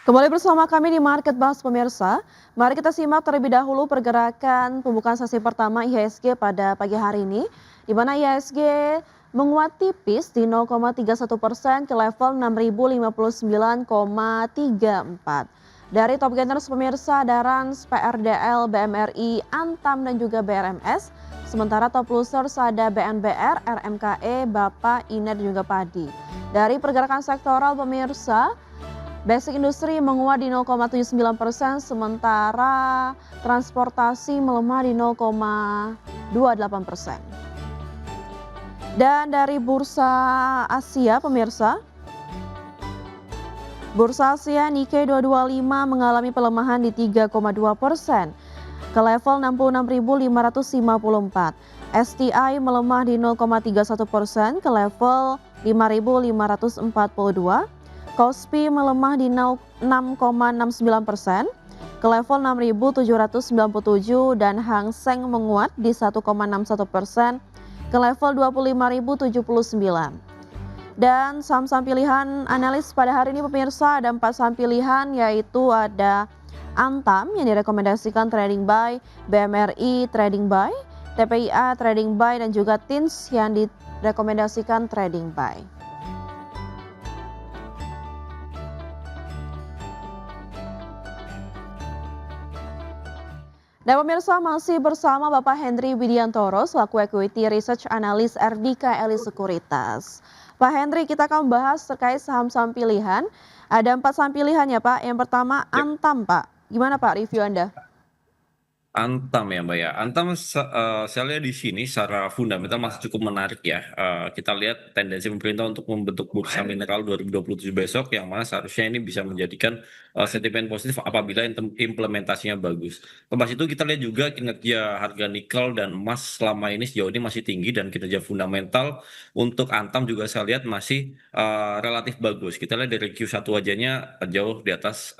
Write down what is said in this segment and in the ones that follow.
Kembali bersama kami di Market Bahas pemirsa. Mari kita simak terlebih dahulu pergerakan pembukaan sesi pertama IHSG pada pagi hari ini, di mana IHSG menguat tipis di 0,31% ke level 6.059,34. Dari top gainers pemirsa ada Rans, PRDL, BMRI, Antam dan juga BRMS. Sementara top losers ada BNBR, RMKE, Bapa, Iner dan juga Padi. Dari pergerakan sektoral pemirsa, Basic Industri menguat di 0,79%, sementara transportasi melemah di 0,28%. Dan dari Bursa Asia pemirsa, Bursa Asia Nikkei 225 mengalami pelemahan di 3,2% ke level 66.554. STI melemah di 0,31% ke level 5.542. Kospi melemah di 6,69% ke level 6.797 dan Hang Seng menguat di 1,61% ke level 25.079. Dan saham-saham pilihan analis pada hari ini pemirsa ada 4 saham pilihan, yaitu ada Antam yang direkomendasikan trading buy, BMRI trading buy, TPIA trading buy dan juga TINS yang direkomendasikan trading buy. Dan pemirsa masih bersama Bapak Henry Widiantoro selaku Equity Research Analyst RDK Eli Sekuritas. Pak Henry, kita akan membahas terkait saham-saham pilihan. Ada 4 saham pilihan ya Pak. Yang pertama Ya, Antam Pak. Gimana Pak review Anda? Antam ya Mbak ya. Antam saya lihat di sini secara fundamental masih cukup menarik ya. Kita lihat tendensi pemerintah untuk membentuk bursa mineral 2027 besok yang mana seharusnya ini bisa menjadikan sentimen positif apabila implementasinya bagus. Lepas itu kita lihat juga kinerja harga nikel dan emas selama ini sejauh ini masih tinggi dan kinerja fundamental untuk Antam juga saya lihat masih relatif bagus. Kita lihat dari Q1 wajahnya jauh di atas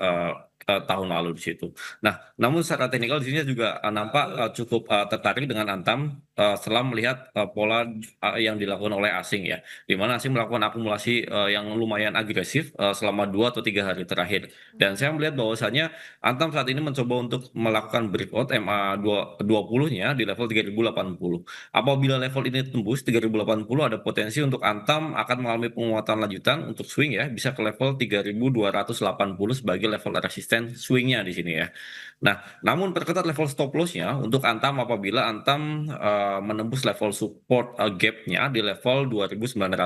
tahun lalu di situ. Nah, namun secara teknikal di sini juga nampak cukup tertarik dengan Antam setelah melihat pola yang dilakukan oleh asing ya, di mana asing melakukan akumulasi yang lumayan agresif selama 2 atau 3 hari terakhir. Dan saya melihat bahwasannya Antam saat ini mencoba untuk melakukan breakout MA 20-nya di level 3080. Apabila level ini tembus 3080, ada potensi untuk Antam akan mengalami penguatan lanjutan untuk swing ya, bisa ke level 3280 sebagai level resisten swingnya di sini ya. Nah, namun perketat level stop loss-nya untuk Antam apabila Antam menembus level support gap-nya di level 2930.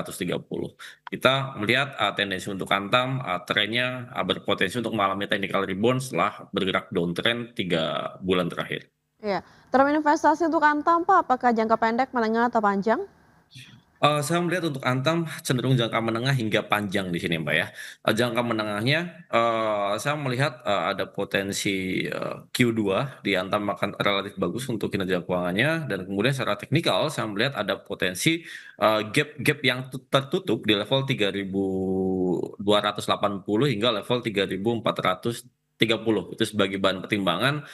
Kita melihat tendensi untuk Antam trennya berpotensi untuk mengalami technical rebound setelah bergerak downtrend 3 bulan terakhir. Ya, term investasi untuk Antam Pak, apakah jangka pendek, menengah atau panjang? Saya melihat untuk Antam cenderung jangka menengah hingga panjang di sini, Mbak, ya. Jangka menengahnya, saya melihat, ada potensi, Q2 di Antam akan relatif bagus untuk kinerja keuangannya dan kemudian secara teknikal saya melihat ada potensi, gap yang tertutup di level 3280 hingga level 3430. Itu sebagai bahan pertimbangan,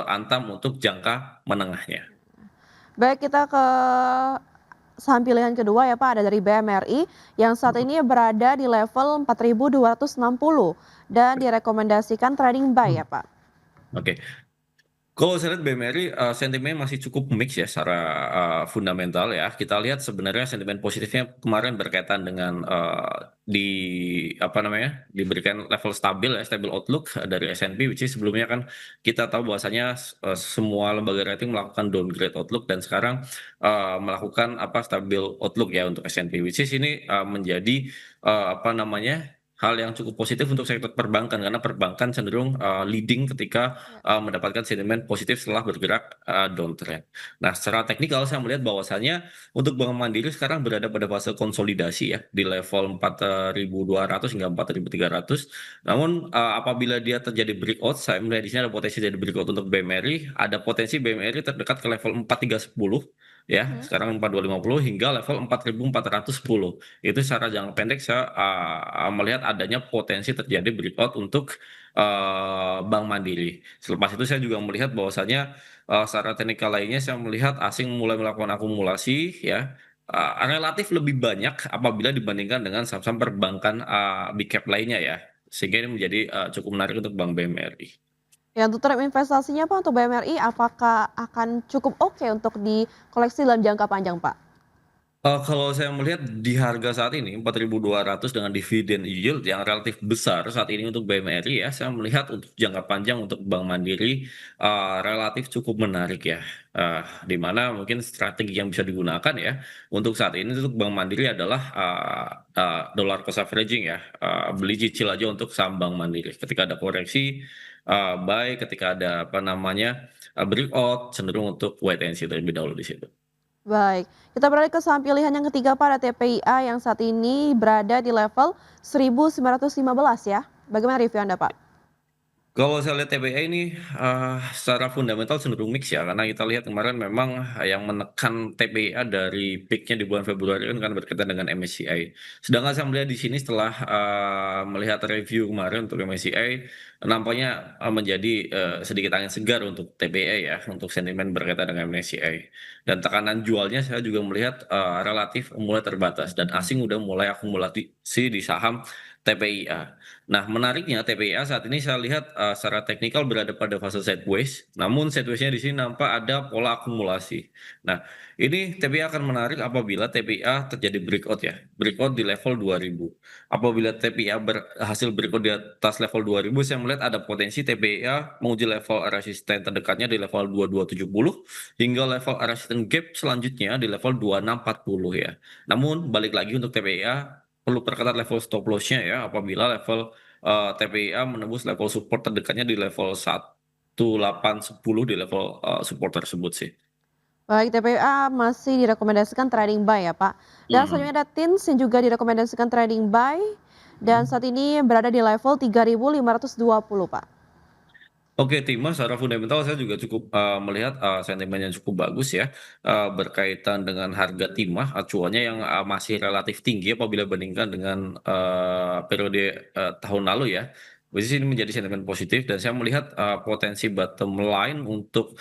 Antam untuk jangka menengahnya. Baik, kita ke saham pilihan kedua ya Pak, ada dari BMRI yang saat ini berada di level 4.260 dan direkomendasikan trading buy ya Pak. Oke. Kalau saya lihat BMRI, sentimennya masih cukup mix ya secara fundamental ya. Kita lihat sebenarnya sentimen positifnya kemarin berkaitan dengan apa namanya, diberikan level stabil ya, stable outlook dari S&P, which is sebelumnya kan kita tahu bahwasanya semua lembaga rating melakukan downgrade outlook dan sekarang melakukan apa stabil outlook ya untuk S&P, which is ini menjadi apa namanya hal yang cukup positif untuk sektor perbankan karena perbankan cenderung leading ketika Ya. mendapatkan sentimen positif setelah bergerak downtrend. Nah, secara teknikal saya melihat bahwasannya untuk Bank Mandiri sekarang berada pada fase konsolidasi ya di level 4.200 hingga 4.300. Namun apabila dia terjadi breakout, saya melihat di sini ada potensi dari breakout untuk BMRI, ada potensi BMRI terdekat ke level 4.310 ya, Mhm. sekarang 4.250 hingga level 4.410. Itu secara jangka pendek saya melihat adanya potensi terjadi breakout untuk Bank Mandiri. Selepas itu saya juga melihat bahwasanya secara teknikal lainnya saya melihat asing mulai melakukan akumulasi ya relatif lebih banyak apabila dibandingkan dengan saham-saham perbankan big cap lainnya ya. sehingga ini menjadi cukup menarik untuk Bank BMRI. Ya untuk tren investasinya Pak, untuk BMRI apakah akan cukup oke untuk dikoleksi dalam jangka panjang Pak? Kalau saya melihat di harga saat ini 4.200 dengan dividen yield yang relatif besar saat ini untuk BMRI ya, saya melihat untuk jangka panjang untuk Bank Mandiri, relatif cukup menarik ya. Di mana mungkin strategi yang bisa digunakan ya, untuk saat ini untuk Bank Mandiri adalah, dollar cost averaging ya, beli cicil aja untuk saham Bank Mandiri. Ketika ada koreksi, buy, ketika ada apa namanya, breakout cenderung untuk wait and see terlebih dahulu di situ. Baik, kita beralih ke saham pilihan yang ketiga Pak, ada TPIA yang saat ini berada di level 1.915 ya. Bagaimana review Anda Pak? Kalau saya lihat TBA ini, secara fundamental cenderung mix ya, karena kita lihat kemarin memang yang menekan TBA dari peak-nya di bulan Februari kan berkaitan dengan MSCI. Sedangkan saya melihat di sini setelah, melihat review kemarin untuk MSCI, nampaknya, menjadi, sedikit angin segar untuk TBA ya, untuk sentimen berkaitan dengan MSCI. Dan tekanan jualnya saya juga melihat, relatif mulai terbatas dan asing udah mulai akumulasi di saham TPIA. Nah, menariknya TPIA saat ini saya lihat, secara teknikal berada pada fase sideways, namun sideways-nya di sini nampak ada pola akumulasi. Nah, ini TPIA akan menarik apabila TPIA terjadi breakout ya, breakout di level 2000. Apabila TPIA berhasil breakout di atas level 2000, saya melihat ada potensi TPIA menguji level resisten terdekatnya di level 2270 hingga level resisten gap selanjutnya di level 2640 ya. Namun balik lagi untuk TPIA perlu perketat level stop loss-nya ya apabila level TPIA menembus level support terdekatnya di level 1810 di level, support tersebut sih. Baik, TPIA masih direkomendasikan trading buy ya Pak. Dan Mhm. selanjutnya ada TINS yang juga direkomendasikan trading buy dan Mhm. saat ini berada di level 3.520 Pak. Oke, Timah secara fundamental saya juga cukup, melihat, sentimen yang cukup bagus ya, berkaitan dengan harga timah acuannya yang, masih relatif tinggi apabila dibandingkan dengan, periode, tahun lalu ya. Which is ini menjadi sentimen positif dan saya melihat, potensi bottom line untuk,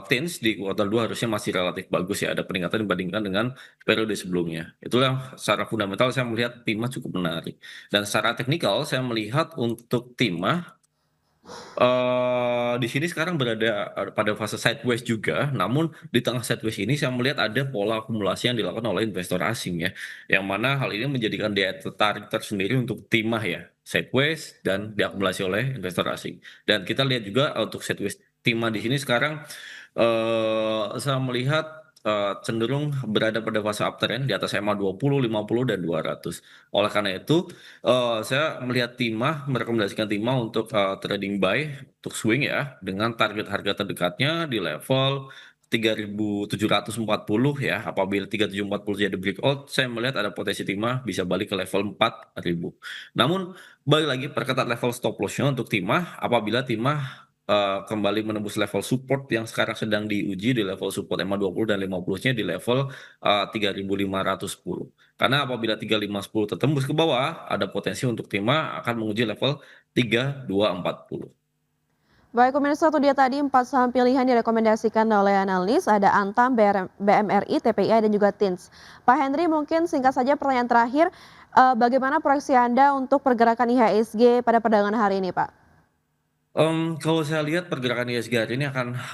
TINS di kuartal 2 harusnya masih relatif bagus ya, ada peningkatan dibandingkan dengan periode sebelumnya. Itulah secara fundamental saya melihat timah cukup menarik. Dan secara teknikal saya melihat untuk timah di sini sekarang berada, pada fase sideways juga, namun di tengah sideways ini saya melihat ada pola akumulasi yang dilakukan oleh investor asing ya, yang mana hal ini menjadikan daya tertarik tersendiri untuk timah ya, sideways dan diakumulasi oleh investor asing. Dan kita lihat juga untuk sideways timah di sini sekarang, saya melihat, cenderung berada pada fase uptrend di atas EMA 20, 50, dan 200. Oleh karena itu, saya melihat timah, merekomendasikan timah untuk, trading buy, untuk swing ya, dengan target harga terdekatnya di level 3.740 ya. Apabila 3.740 jadi breakout, saya melihat ada potensi timah bisa balik ke level 4.000. Namun, balik lagi perketat level stop loss-nya untuk timah, apabila timah, kembali menembus level support yang sekarang sedang diuji di level support EMA 20 dan 50-nya di level, 3.510. Karena apabila 3510 tertembus ke bawah, ada potensi untuk timah akan menguji level 3240. Baik pemirsa, itu dia tadi 4 saham pilihan direkomendasikan oleh analis, ada Antam, BMRI, TPI, dan juga TINS. Pak Henry, mungkin singkat saja pertanyaan terakhir, bagaimana proyeksi Anda untuk pergerakan IHSG pada perdagangan hari ini Pak? Kalau saya lihat pergerakan IHSG hari ini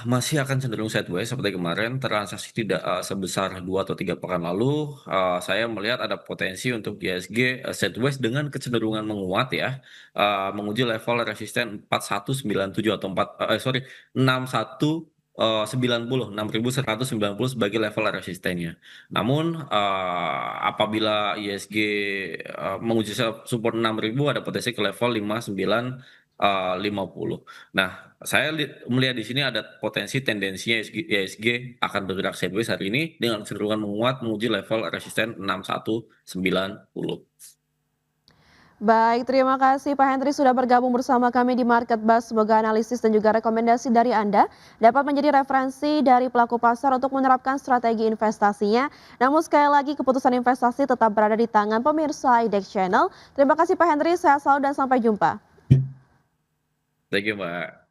masih akan cenderung sideways seperti kemarin, transaksi tidak, sebesar 2 atau 3 pekan lalu, saya melihat ada potensi untuk IHSG, sideways dengan kecenderungan menguat ya, menguji level resisten 4197 atau 61, 90, 6.190 sebagai level resistennya. Namun, apabila IHSG, menguji support 6.000 ada potensi ke level 50. Nah, saya melihat di sini ada potensi tendensinya IHSG akan bergerak sideways hari ini dengan kecenderungan menguat menguji level resisten 6190. Baik, terima kasih Pak Henry sudah bergabung bersama kami di Market Buzz. Semoga analisis dan juga rekomendasi dari Anda dapat menjadi referensi dari pelaku pasar untuk menerapkan strategi investasinya. Namun sekali lagi keputusan investasi tetap berada di tangan pemirsa IDEX Channel. Terima kasih Pak Henry, sehat selalu dan sampai jumpa. Thank you, Mbak.